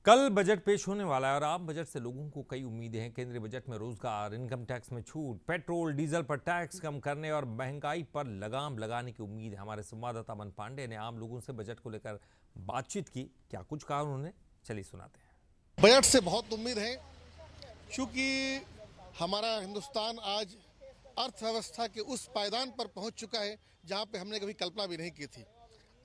कल बजट पेश होने वाला है और आम बजट से लोगों को कई उम्मीदें हैं। केंद्रीय बजट में रोजगार, इनकम टैक्स में छूट, पेट्रोल डीजल पर टैक्स कम करने और महंगाई पर लगाम लगाने की उम्मीद है। हमारे संवाददाता अमन पांडे ने आम लोगों से बजट को लेकर बातचीत की। क्या कुछ कहा उन्होंने, चलिए सुनाते हैं। बजट से बहुत उम्मीद है क्योंकि हमारा हिंदुस्तान आज अर्थव्यवस्था के उस पायदान पर पहुंच चुका है जहां पे हमने कभी कल्पना भी नहीं की थी।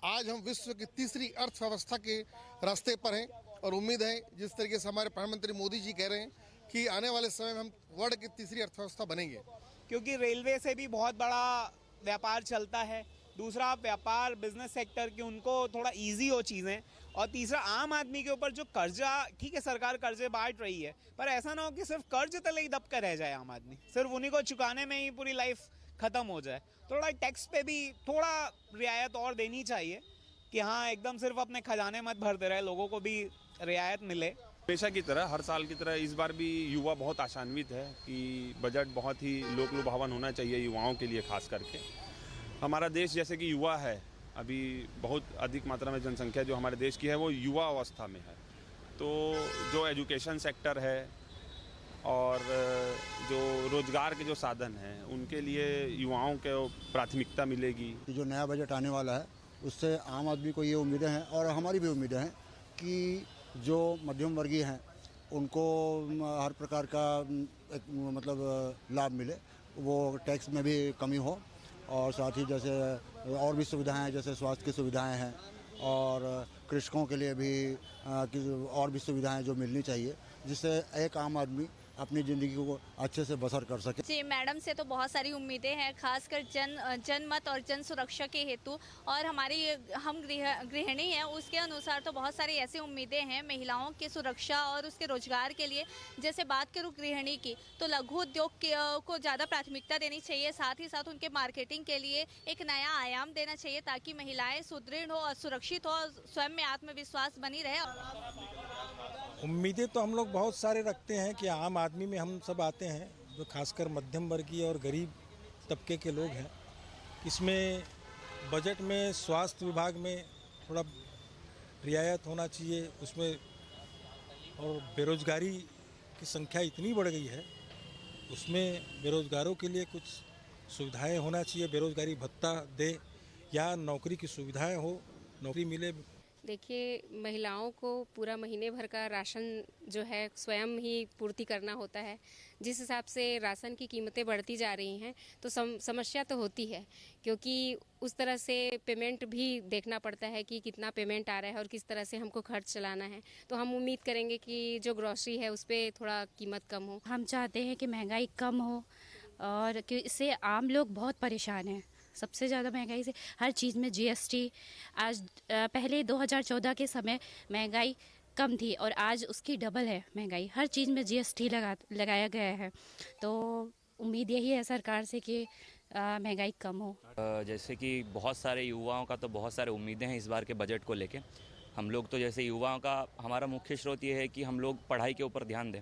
आज हम विश्व की तीसरी अर्थव्यवस्था के रास्ते पर हैं और उम्मीद है जिस तरीके से हमारे प्रधानमंत्री मोदी जी कह रहे हैं कि आने वाले समय में हम वर्ल्ड की तीसरी अर्थव्यवस्था बनेंगे। क्योंकि रेलवे से भी बहुत बड़ा व्यापार चलता है, दूसरा व्यापार बिजनेस सेक्टर की उनको थोड़ा इजी हो चीज़ें, और तीसरा आम आदमी के ऊपर जो कर्जा, ठीक है सरकार कर्जे बांट रही है पर ऐसा ना हो कि सिर्फ कर्ज तले ही दब कर रह जाए आम आदमी, सिर्फ उन्हीं को चुकाने में ही पूरी लाइफ खत्म हो जाए। थोड़ा टैक्स पे भी थोड़ा रियायत और देनी चाहिए कि हाँ एकदम सिर्फ अपने खजाने मत भरते रहे, लोगों को भी रियायत मिले। हमेशा की तरह, हर साल की तरह इस बार भी युवा बहुत आशान्वित है कि बजट बहुत ही लोक लुभावन होना चाहिए युवाओं के लिए। खास करके हमारा देश जैसे कि युवा है, अभी बहुत अधिक मात्रा में जनसंख्या जो हमारे देश की है वो युवा अवस्था में है। तो जो एजुकेशन सेक्टर है और जो रोजगार के जो साधन हैं उनके लिए युवाओं को प्राथमिकता मिलेगी। जो नया बजट आने वाला है उससे आम आदमी को ये उम्मीदें हैं और हमारी भी उम्मीदें हैं कि जो मध्यम वर्गीय हैं उनको हर प्रकार का एक मतलब लाभ मिले, वो टैक्स में भी कमी हो और साथ ही जैसे और भी सुविधाएं जैसे स्वास्थ्य की सुविधाएं हैं और कृषकों के लिए भी और भी सुविधाएं जो मिलनी चाहिए जिससे एक आम आदमी अपनी ज़िंदगी को अच्छे से बसर कर सके। जी, मैडम से तो बहुत सारी उम्मीदें हैं, खासकर जनमत और जन सुरक्षा के हेतु, और हम गृहिणी हैं उसके अनुसार तो बहुत सारी ऐसी उम्मीदें हैं महिलाओं की सुरक्षा और उसके रोजगार के लिए। जैसे बात करूँ गृहिणी की तो लघु उद्योग को ज़्यादा प्राथमिकता देनी चाहिए, साथ ही साथ उनके मार्केटिंग के लिए एक नया आयाम देना चाहिए ताकि महिलाएँ सुदृढ़ हो और सुरक्षित हो और स्वयं में आत्मविश्वास बनी रहे। उम्मीदें तो हम लोग बहुत सारे रखते हैं कि आम आदमी में हम सब आते हैं जो खासकर मध्यम वर्गीय और गरीब तबके के लोग हैं। इसमें बजट में स्वास्थ्य विभाग में थोड़ा रियायत होना चाहिए उसमें, और बेरोजगारी की संख्या इतनी बढ़ गई है उसमें बेरोजगारों के लिए कुछ सुविधाएं होना चाहिए, बेरोजगारी भत्ता दे या नौकरी की सुविधाएं हो, नौकरी मिले। देखिए, महिलाओं को पूरा महीने भर का राशन जो है स्वयं ही पूर्ति करना होता है। जिस हिसाब से राशन की कीमतें बढ़ती जा रही हैं तो समस्या तो होती है, क्योंकि उस तरह से पेमेंट भी देखना पड़ता है कि कितना पेमेंट आ रहा है और किस तरह से हमको खर्च चलाना है। तो हम उम्मीद करेंगे कि जो ग्रॉसरी है उस पर थोड़ा कीमत कम हो। हम चाहते हैं कि महंगाई कम हो और कि इससे आम लोग बहुत परेशान हैं। सबसे ज़्यादा महंगाई से हर चीज़ में जीएसटी, आज पहले 2014 के समय महंगाई कम थी और आज उसकी डबल है महंगाई, हर चीज़ में जीएसटी लगाया गया है। तो उम्मीद यही है सरकार से कि महंगाई कम हो। जैसे कि बहुत सारे युवाओं का तो बहुत सारे उम्मीदें हैं इस बार के बजट को लेके। हम लोग तो जैसे युवाओं का हमारा मुख्य स्रोत ये है कि हम लोग पढ़ाई के ऊपर ध्यान दें,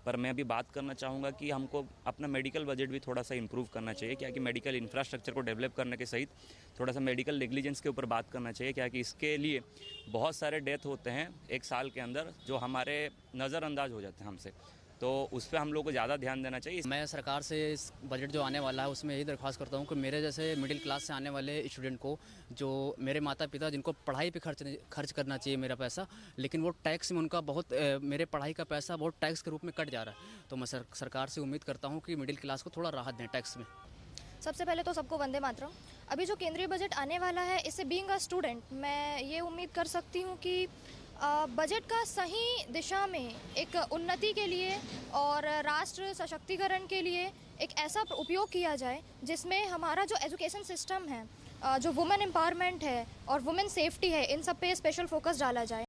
पर मैं अभी बात करना चाहूँगा कि हमको अपना मेडिकल बजट भी थोड़ा सा इंप्रूव करना चाहिए। क्या कि मेडिकल इंफ्रास्ट्रक्चर को डेवलप करने के सहित थोड़ा सा मेडिकल नेग्लिजेंस के ऊपर बात करना चाहिए। क्या कि इसके लिए बहुत सारे डेथ होते हैं एक साल के अंदर जो हमारे नज़रअंदाज हो जाते हैं हमसे, तो उस पर हम लोग को ज़्यादा ध्यान देना चाहिए। मैं सरकार से इस बजट जो आने वाला है उसमें यही दरख्वास्त करता हूँ कि मेरे जैसे मिडिल क्लास से आने वाले स्टूडेंट को, जो मेरे माता पिता जिनको पढ़ाई पे खर्च करना चाहिए मेरा पैसा, लेकिन वो टैक्स में उनका बहुत मेरे पढ़ाई का पैसा बहुत टैक्स के रूप में कट जा रहा है। तो मैं सरकार से उम्मीद करता हूँ कि मिडिल क्लास को थोड़ा राहत दें टैक्स में। सबसे पहले तो सबको वंदे मातरम। अभी जो केंद्रीय बजट आने वाला है इससे बीइंग अ स्टूडेंट मैं ये उम्मीद कर सकती हूँ कि बजट का सही दिशा में एक उन्नति के लिए और राष्ट्र सशक्तिकरण के लिए एक ऐसा उपयोग किया जाए जिसमें हमारा जो एजुकेशन सिस्टम है, जो वुमेन एम्पावरमेंट है और वुमेन सेफ्टी है, इन सब पे स्पेशल फोकस डाला जाए।